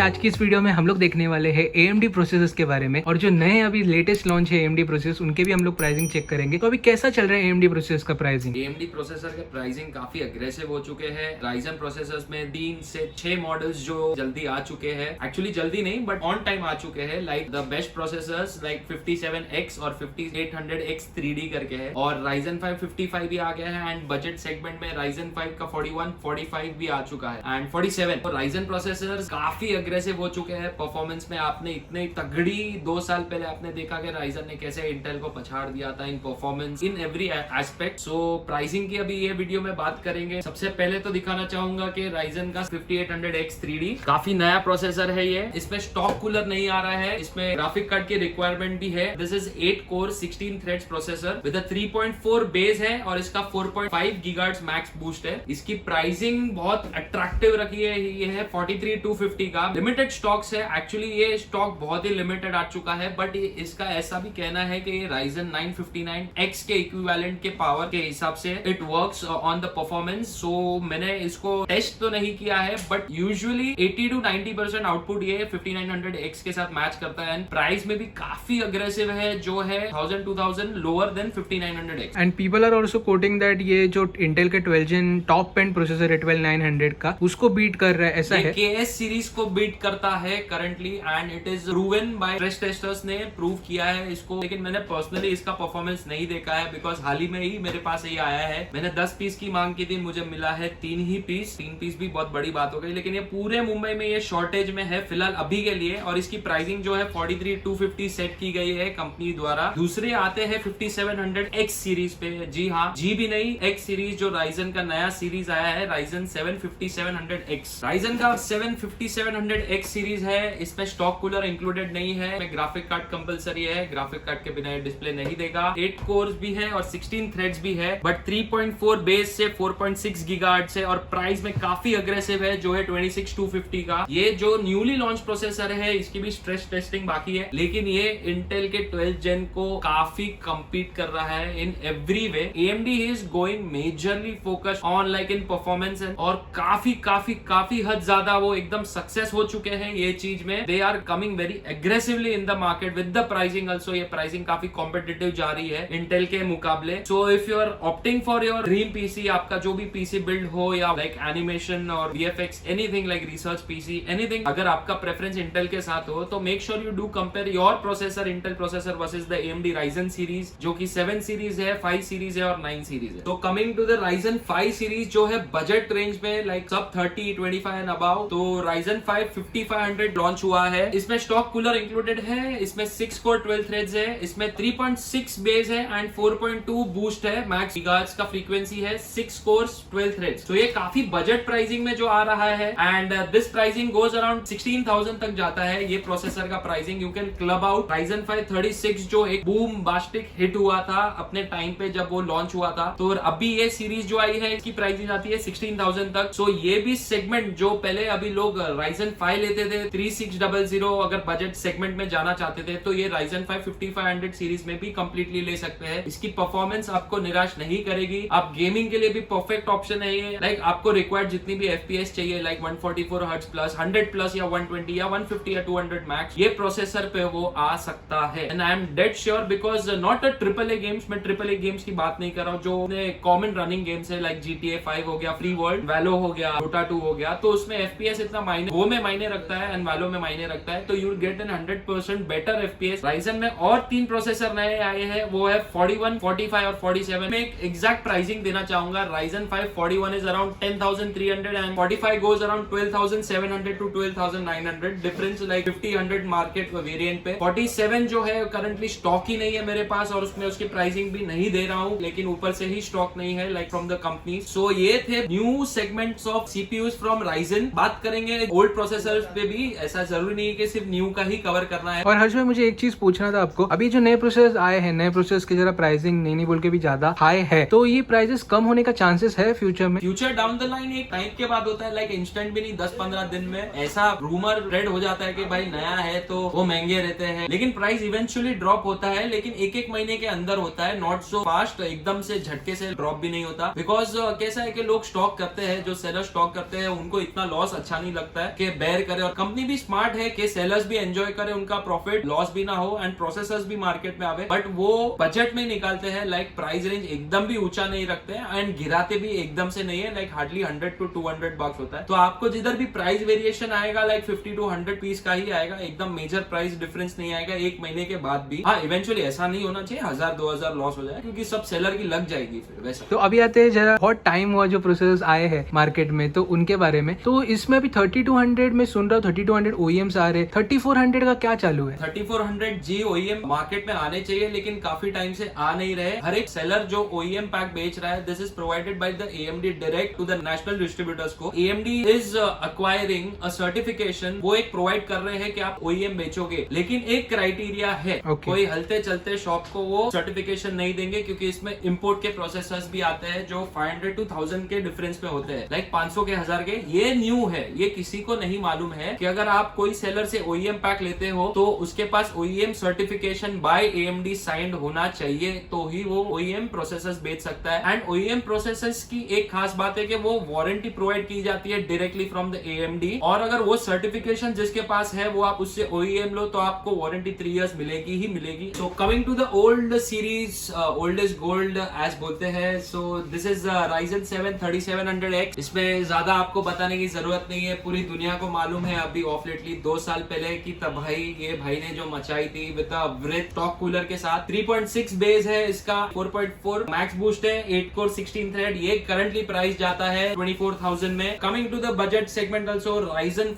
आज की इस वीडियो में हम लोग देखने वाले हैं AMD प्रोसेसर्स के बारे में, और जो नए अभी लेटेस्ट लॉन्च है AMD प्रोसेसर्स, उनके भी हम लोग प्राइसिंग चेक करेंगे। तो अभी कैसा चल रहा है AMD प्रोसेसर्स का प्राइसिंग? AMD प्रोसेसर के प्राइसिंग काफी अग्रेसिव हो चुके हैं। Ryzen प्रोसेसर्स में 3 से 6 मॉडल्स जो जल्दी आ चुके हैं, एक्चुअली जल्दी नहीं बट ऑन टाइम आ चुके हैं। Like the best processors like 57X और 5800X 3D करके है, और Ryzen 5 55 भी आ गया है, एंड बजट सेगमेंट में Ryzen 5 का 41 45 भी आ चुका है, एंड 47। तो Ryzen प्रोसेसर्स काफी अग्रेसिव हो चुके हैं परफॉर्मेंस में। आपने इतने तगड़ी 2 साल पहले आपने देखा कि Ryzen ने कैसे इंटेल को पछाड़ दिया था इन performance, in every aspect. So pricing की अभी ये वीडियो में बात करेंगे। सबसे पहले तो दिखाना चाहूंगा कि Ryzen का 5800X 3D काफी नया प्रोसेसर है ये। इसमें स्टॉक कूलर नहीं आ रहा है, इसमें ग्राफिक कार्ड की रिक्वायरमेंट भी है। This is 8 core 16 threads processor with 3.4 base है, और इसका 4.5 गीगाहर्ट्ज मैक्स बूस्ट है। इसकी प्राइसिंग बहुत अट्रैक्टिव रखी है, ये है 43,250 का। लिमिटेड स्टॉक्स है, एक्चुअली ये स्टॉक बहुत ही लिमिटेड आ चुका है, बट इसका ऐसा भी कहना है कि ये Ryzen 959X के इक्विवेलेंट के पावर के हिसाब से it works on the performance. So मैंने इसको टेस्ट तो नहीं किया है, बट यूजुअली 80 to 90% आउटपुट ये 5900X के साथ मैच करता है। प्राइस में भी काफी अग्रेसिव है, जो है 1000-2000 lower than 5900X। And people are also quoting that ये जो इंटेल के 12 Gen टॉप एंड प्रोसेसर है 12900 का, उसको बीट कर रहा है, ऐसा है? KS सीरीज को बीट करता है currently, and it is proven by stress testers ने प्रूव किया है इसको। लेकिन मैंने पर्सनली इसका परफॉर्मेंस नहीं देखा है, बिकॉज हाल ही में ही मेरे पास ये आया है। मैंने 10 पीस की मांग की थी, मुझे मिला है 3 ही पीस। 3 पीस भी बहुत बड़ी बात हो गई, लेकिन ये पूरे मुंबई में ये शॉर्टेज में है फिलहाल अभी के लिए, और इसकी प्राइसिंग जो है 43,250 सेट की गई है कंपनी द्वारा। दूसरे आते हैं 5700X सीरीज पे। जी हाँ, जी भी नहीं, X सीरीज जो Ryzen का नया सीरीज आया है, Ryzen 7 5700X। Ryzen का 7 5700X सीरीज है, इसमें स्टॉक कूलर इंक्लूडेड नहीं है। ग्राफिक कार्ड कंपलसरी है, ग्राफिक कार्ड के बिना ये डिस्प्ले नहीं देगा। 8 कोर्स भी है और 16 थ्रेड्स भी है, बट 3.4 बेस से 4.6 गीगाहर्ट्ज से, और प्राइस में काफी अग्रेसिव है, जो है 26,250 का। ये जो न्यूली लॉन्च प्रोसेसर है, इसकी भी स्ट्रेस टेस्टिंग बाकी है, लेकिन ये इंटेल के 12 Gen को काफी कम्पीट कर रहा है in every way. AMD is going majorly focus on like in performance, और काफी हद ज्यादा वो एकदम सक्सेस हो चुके हैं ये चीज में। They are coming very aggressively in the market with the pricing also. ये प्राइसिंग काफी कॉम्पिटिटिव जा रही है इंटेल के मुकाबले। So if you are opting for your dream PC, आपका जो भी पीसी बिल्ड हो, या लाइक एनिमेशन और VFX, anything like research PC, anything, अगर आपका प्रेफरेंस इंटेल के साथ हो, तो make sure you do compare your processor, Intel processor versus the AMD Ryzen series, जो कि 7 सीरीज है, 5 सीरीज है और 9 सीरीज है। तो coming to the Ryzen 5 series, जो है बजट रेंज में लाइक सब 30, 25 एंड अबाउ, तो Ryzen 5 5500 लॉन्च हुआ है। इसमें स्टॉक कूलर इंक्लूडेड है, इसमें 6 कोर 12 थ्रेड्स है, इसमें 3.6 बेस है एंड 4.2 बूस्ट है। मैक्स गीगाहर्ट्ज का फ्रीक्वेंसी है, 6 कोर्स 12 थ्रेड्स। तो ये काफी बजट प्राइसिंग में जो आ रहा है, and this pricing goes around 16,000 तक जाता है ये प्रोसेसर का pricing. You can club out Ryzen 5 36, जो एक बूम बास्टिक हिट हुआ था अपने टाइम पे जब वो लॉन्च हुआ था। तो अभी ये सीरीज जो आई है, इसकी प्राइसिंग आती है 16,000 तक। सो ये भी सेगमेंट, जो पहले अभी लोग Ryzen 5 लेते थे 3600, अगर बजट सेगमेंट में जाना चाहते थे, तो ये Ryzen 5 5500 सीरीज में भी कंप्लीटली ले सकते हैं। इसकी परफॉर्मेंस आपको निराश नहीं करेगी। आप गेमिंग के लिए भी परफेक्ट ऑप्शन है ये। लाइक आपको रिक्वायर्ड जितनी भी FPS चाहिए, लाइक 144 हर्ट्ज प्लस, 100 प्लस, या 120 या 150 या 200 मैक्स, ये प्रोसेसर पे वो आ सकता है। And I am dead sure, because not a AAA games, मैं AAA गेम्स की बात नहीं कर रहा हूँ, जो कॉमन रनिंग गेम्स है, लाइक GTA 5 हो गया, फ्री वर्ल्ड, वैलो हो गया, Dota 2 हो गया, तो उसमें FPS इतना मायने, वो में मायने रखता है एंड वैलो में मायने रखता है, तो you will get an 100% better FPS। Ryzen में और 3 प्रोसेसर नए आए हैं, वो है 41, 45 और 47। मैं एक एग्जैक्ट प्राइसिंग देना चाहूंगा। Ryzen 5 41 is around 10,300 and 45 goes around 12,700 to 12,900। Difference like 50-100 market variant पे। 47 जो है करंटली स्टॉक ही नहीं है मेरे पास, और उसमें उसकी प्राइसिंग भी नहीं दे रहा हूँ, लेकिन ऊपर से ही स्टॉक नहीं है लाइक फ्रॉम द कंपनी। सो ये थे new segments of CPUs from Ryzen। बात करेंगे ओल्ड प्रोसेसर्स पे भी, ऐसा जरूरी नहीं है कि सिर्फ न्यू का ही कवर करना है। और हर्ष में मुझे एक चीज पूछना था आपको, अभी जो नए प्रोसेसर आए हैं, नए प्रोसेसर की जरा प्राइसिंग नहीं बोल के भी ज्यादा हाई है, तो ये प्राइसेस कम होने का चांसेस है फ्यूचर में? फ्यूचर डाउन द लाइन एक टाइम के बाद होता है, लाइक इंस्टेंट भी नहीं, 10-15 दिन में ऐसा रूमर स्प्रेड हो जाता है कि भाई नया है तो वो महंगे रहते हैं, लेकिन प्राइस इवेंचुअली ड्रॉप होता है, लेकिन एक महीने के अंदर होता है, नॉट सो फास्ट, एकदम से झटके से ड्रॉप भी नहीं होता। बिकॉज कैसा है कि लोग स्टॉक करते हैं, जो सेलर स्टॉक करते हैं, उनको इतना लॉस अच्छा नहीं लगता है कि बेयर करे और कंपनी भी स्मार्ट है कि सेलर्स भी एंजॉय करे, उनका प्रॉफिट लॉस भी ना हो एंड प्रोसेसर्स भी मार्केट में आवे, बट वो बजट में निकालते हैं। लाइक प्राइस रेंज एकदम भी ऊंचा नहीं रखते हैं एंड गिराते भी एकदम से नहीं है, लाइक हार्डली 100 to 200 bucks होता है। तो आपको जिधर भी प्राइस वेरिएशन आएगा लाइक 50 to 100 पीस का ही आएगा, एकदम मेजर प्राइस डिफरेंस नहीं आएगा एक महीने के बाद भी। हाँ, इवेंचुअली ऐसा नहीं होना चाहिए 1000-2000 लॉस हो जाए, क्योंकि सब सेलर की लग जाएगी फिर वैसा। तो अभी आते हैं जरा बहुत टाइम हुआ जो प्रोसेसर्स आए हैं मार्केट में, तो उनके बारे में। तो इसमें अभी 3200 में सुन रहा हूँ 3200 OEMs आ रहे, 3400 का क्या चालू है? 3400G OEM मार्केट में आने चाहिए लेकिन काफी टाइम से आ नहीं रहे। हर एक सेलर जो OEM पैक बेच रहा है, this is provided by the AMD direct to the national distributors को। AMD is acquiring a certification, वो एक प्रोवाइड कर रहे हैं कि आप OEM बेचोगे, लेकिन एक क्राइटेरिया है, कोई हलते चलते शॉप को वो सर्टिफिकेशन नहीं देंगे, क्योंकि इसमें इंपोर्ट के प्रोसेसर्स भी आते हैं जो 500 to 1000 के डिफरेंस में होते हैं, लाइक 500 के 1000 के। ये न्यू है, ये किसी को नहीं मालूम है कि अगर आप कोई सेलर से OEM पैक लेते हो तो उसके पास OEM certification by AMD signed होना चाहिए, तो ही वो OEM प्रोसेसर्स बेच सकता है। एंड OEM प्रोसेसर्स की एक खास बात है कि वो वारंटी प्रोवाइड की जाती है डायरेक्टली फ्रॉम द AMD, और अगर वो सर्टिफिकेशन जिसके पास है वो आप उससे OEM लो तो आपको वारंटी 3 इयर्स मिलेगी ही मिलेगी। So coming to the old series, old is gold as बोलते हैं। सो दिस इज Ryzen 7 3700X। इसमें ज्यादा आपको बताने की जरूरत नहीं है, पूरी दुनिया को मालूम है अभी ऑफ लेटली 2 साल पहले की तबाही ये भाई ने जो मचाई थी विद ब्रेथ टॉप कूलर के साथ। 3.6 बेस है इसका, 4.4 मैक्स बूस्ट है, 8 कोर 16 थ्रेड। ये करंटली प्राइस जाता है 24,000 में। Coming to the budget segment also, Ryzen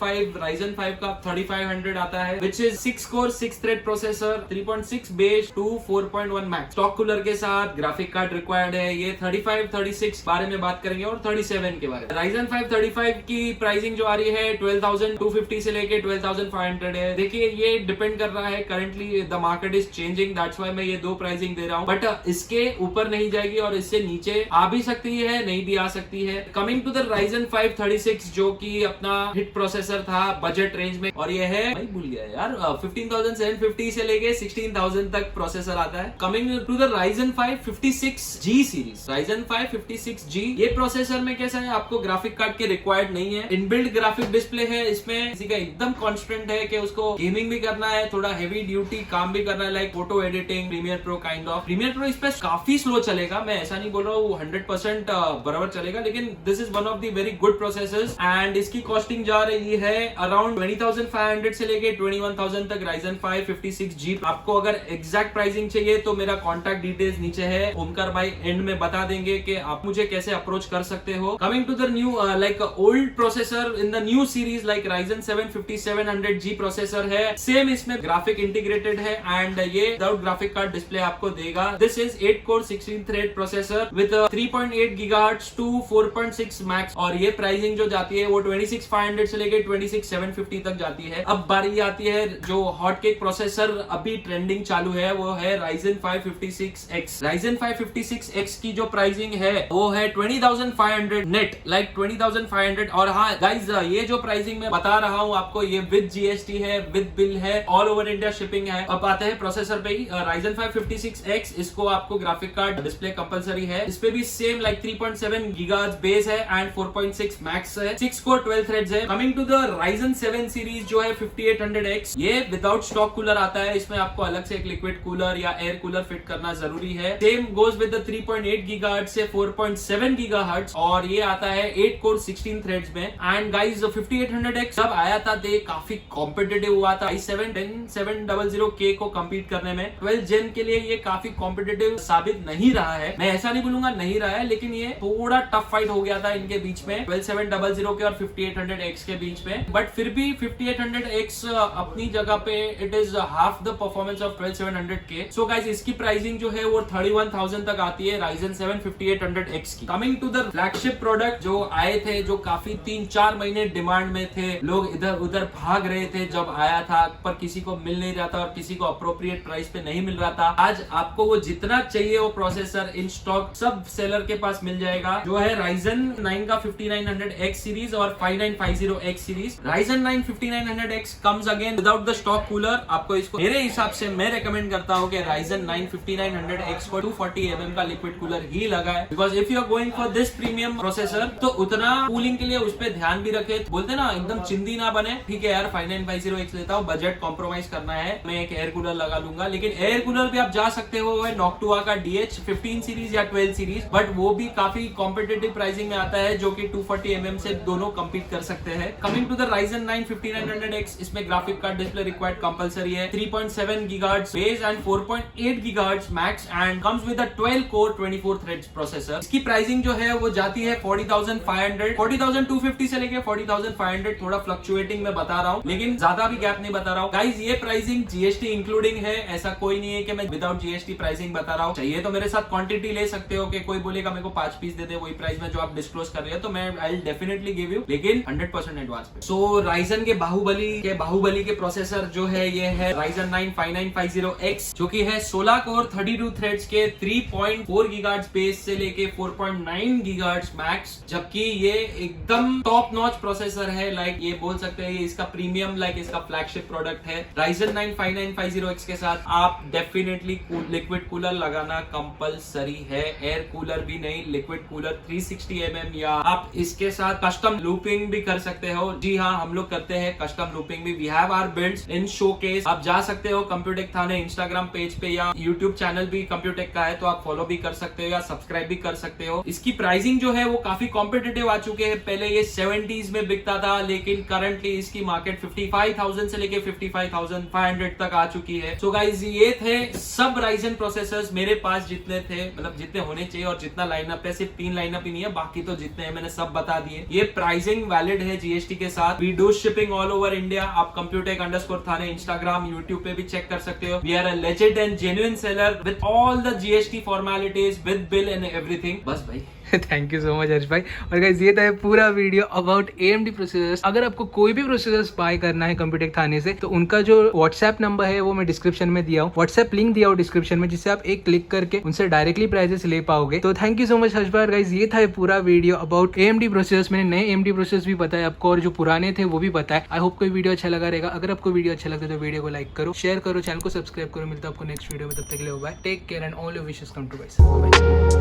5 का 3500 आता है, which is 6 core 6 thread processor, 3.6 base to 4.1 max top cooler के साथ। ग्राफिक कार्ड रिक्वायर्ड है। ये 35 36 बारे में बात करेंगे और 37 के बारे में। Ryzen 5 35 की प्राइसिंग जो आ रही है 12,250 से लेके 12,500 है। देखिए ये डिपेंड कर रहा है, currently the market is changing, that's why मैं ये 2 प्राइसिंग दे रहा हूँ, बट इसके ऊपर नहीं जाएगी और इससे नीचे आ भी सकती है, नहीं भी आ सकती है। कमिंग टू द Ryzen 5 36 जो कि अपना हिट प्रोसेसर था बजट रेंज में, और ये है भाई भूल गया यार 15,750 से लेके 16,000 तक प्रोसेसर आता है। Coming to the Ryzen 5 56G series, Ryzen 5 56G, ये प्रोसेसर में कैसा है, आपको ग्राफिक कार्ड के रिक्वायर्ड नहीं है, इनबिल्ट ग्राफिक डिस्प्ले है इसमें। किसी का एकदम कॉन्स्टेंट है कि उसको गेमिंग भी करना है, थोड़ा हेवी ड्यूटी काम भी करना है, like photo editing, premiere pro kind of. Premiere pro इस पे काफी स्लो चलेगा, मैं ऐसा नहीं बोल रहा हूँ 100% बराबर चलेगा, लेकिन this is one of the very good processors. And इसकी कॉस्टिंग जा रही है अराउंड 20,500 से लेके 21,000 तक Ryzen 5 56G। आपको अगर एग्जैक्ट प्राइसिंग चाहिए तो मेरा कॉन्टैक्ट डिटेल्स नीचे है, ओमकार भाई एंड में बता देंगे कि आप मुझे कैसे अप्रोच कर सकते हो। Coming to the new like old processor in the new series, like Ryzen 7 5700G processor है, सेम इसमें ग्राफिक इंटीग्रेटेड है एंड ये विदाउट ग्राफिक कार्ड डिस्प्ले आपको देगा। This is 8 core 16 thread processor with 3.8 GHz to 4.6 max, और ये pricing जो जाती है वो 26,500 से लेके 26,750 तक जाती है। अब बारी आती है जो हॉट केक प्रोसेसर अभी ट्रेंडिंग चालू है, वो है Ryzen 5 56X। Ryzen 5 56X की जो प्राइसिंग है वो है 20,500 नेट, लाइक 20,500। और हाँ गाइज, ये जो प्राइसिंग मैं बता रहा हूँ आपको, ये विद GST है, विद बिल है, ऑल ओवर इंडिया शिपिंग है। अब आते हैं प्रोसेसर पे ही, Ryzen 5 56X, इसको आपको ग्राफिक कार्ड डिस्प्ले कंपलसरी है। इस पे भी सेम लाइक 3.7 GHz बेस है एंड 4.6 मैक्स है, 6 कोर 12 थ्रेड्स है। Coming to the Ryzen 7 series जो है 5800X, ये विदाउट स्टॉक कूलर आता है, इसमें आपको अलग से एक लिक्विड कूलर या एयर कूलर फिट करना जरूरी है। Same goes with the 3.8 GHz से 4.7 GHz, और ये आता है 8 कोर 16 थ्रेड्स में। एंड गाइज 5800X जब आया था तो काफी कॉम्पिटिटिव हुआ था i7-10700K को कम्पीट करने में। 12 जेन के लिए ये काफी कॉम्पिटिटिव साबित नहीं रहा है, मैं ऐसा नहीं बोलूंगा नहीं रहा है, लेकिन ये थोड़ा टफ फाइट हो गया था इनके बीच में, 12700 के और 5800X के बीच में। बट फिर भी 5800X अपनी जगह पे it is half the performance of 12700K। So guys इसकी प्राइसिंग जो है वो 31,000 तक आती है Ryzen 7 5800X की। Coming to the flagship product जो आए थे, जो काफी 3-4 महीने डिमांड में थे, लोग इधर उधर भाग रहे थे जब आया था, पर किसी को मिल नहीं रहा था और किसी को अप्रोप्रिएट प्राइस पे नहीं मिल रहा था। आज आपको वो जितना चाहिए वो प्रोसेसर इन स्टॉक सब सेलर के पास मिल जाएगा, जो है Ryzen 9 का 5900X सीरीज और 5950X series. Ryzen 9 5900X comes again without the stock cooler. आपको इसको मेरे हिसाब से मैं रेकमेंड करता हूँ कि Ryzen 9 5900X को 240 mm का लिक्विड कूलर ही लगाए, because if you are going for this premium processor तो उतना कूलिंग के लिए उस पर ध्यान भी रखे। बोलते ना एकदम चिंदी ना बने, ठीक है यार 5950X लेता हूँ, बजट कॉम्प्रोमाइज करना है, मैं एक एयर कूलर लगा लूंगा। लेकिन एयर कूलर भी आप जा सकते हो नॉक्टुआ का DH 15 सीरीज या 12 सीरीज, बट वो भी काफी कॉम्पिटेटिव प्राइसिंग में आता है, जो कि 240 mm से दोनों कम्पीट कर सकते हैं। Coming to the Ryzen 9 5900X, इसमें graphic card display required compulsory है, 3.7 GHz base and 4.8 GHz max, and comes with a 12 core 24 threads processor. इसकी प्राइसिंग जो है वो जाती है 40,500, 40,250 से लेके 40,500, थोड़ा फ्लक्चुएटिंग में बता रहा हूँ, लेकिन ज्यादा भी गैप नहीं बता रहा हूँ गाइज। ये प्राइसिंग GST इंक्लूडिंग है, ऐसा कोई नहीं है कि मैं विदाउट GST प्राइसिंग बता रहा हूँ। चाहिए तो मेरे साथ क्वांटिटी ले सकते हो, कि कोई बोलेगा मेरे को 5 पीस दे दे वही प्राइस में जो आप डिस्क्लोज कर रहे हो, तो मैं आई डेफिनेटली गिव यू, लेकिन 100% एडवांस पे। सो Ryzen के बाहुबली के प्रोसेसर जो है ये है Ryzen 9 5950X, जो कि है 16 कोर 32 थ्रेड्स के 3.4 GHz बेस से लेके 4.9 GHz मैक्स, जबकि ये एकदम टॉप नॉच प्रोसेसर है। लाइक ये बोल सकते हैं इसका प्रीमियम, लाइक इसका फ्लैगशिप प्रोडक्ट है। Ryzen 9 5950X के साथ आप डेफिनेटली लिक्विड कूलर लगाना कंपलसरी है, एयर कूलर भी नहीं, लिक्विड कूलर 360 mm, या आप इसके साथ कस्टम लूपिंग भी कर सकते हो। जी हाँ, हम लोग करते हैं कस्टम लूपिंग भी। We have our builds in showcase. आप जा सकते हो कंप्यूटेक थाने इंस्टाग्राम पेज पे, या यूट्यूब चैनल भी कंप्यूटेक का है, तो आप फॉलो भी कर सकते हो या सब्सक्राइब भी कर सकते हो। इसकी प्राइसिंग जो है वो काफी कॉम्पिटिटिव आ चुके हैं। पहले ये 70s में बिकता था, लेकिन करंटली इसकी मार्केट 55,000 से लेके 55,500 तक आ चुकी है। सो गाइस, ये थे सब Ryzen प्रोसेसर्स मेरे पास जितने थे, मतलब जितने होने चाहिए, और जितना लाइनअप है, सिर्फ 3 लाइनअप ही नहीं है, बाकी तो जितने हैं मैंने सब बता दिए। ये प्राइसिंग वैलिड है GST के साथ। We do shipping all over India. आप computek_ थाने इंस्टाग्राम यूट्यूब पे भी चेक कर सकते हो। We are a legend and genuine seller with all the GST formalities, with bill and everything. बस भाई, thank you so much Harsh भाई। और गाइस, ये था पूरा वीडियो अबाउट AMD प्रोसेसर्स। अगर आपको कोई भी प्रोसेसर्स बाय करना है कंप्यूटेक थाने से, तो उनका जो व्हाट्सएप नंबर है वो मैं डिस्क्रिप्शन में दिया हूँ, व्हाट्सएप लिंक दिया हूँ डिस्क्रिप्शन में, जिससे आप एक क्लिक करके उनसे डायरेक्टली प्राइसेस ले पाओगे। तो thank you so much Harsh भाई। गाइस, ये था पूरा वीडियो अबाउट AMD प्रोसेसर्स। मैंने नए AMD प्रोसेसर्स भी बताया आपको, और जो पुराने थे वो भी बताया। आई होप कोई वीडियो अच्छा लगा रहेगा। अगर आपको वीडियो अच्छा लगता है तो वीडियो को लाइक करो, शेयर करो, चैनल को सब्सक्राइब करो। मिलता है आपको नेक्स्ट वीडियो में, तब तक के लिए bye, take care and all your wishes come to bye.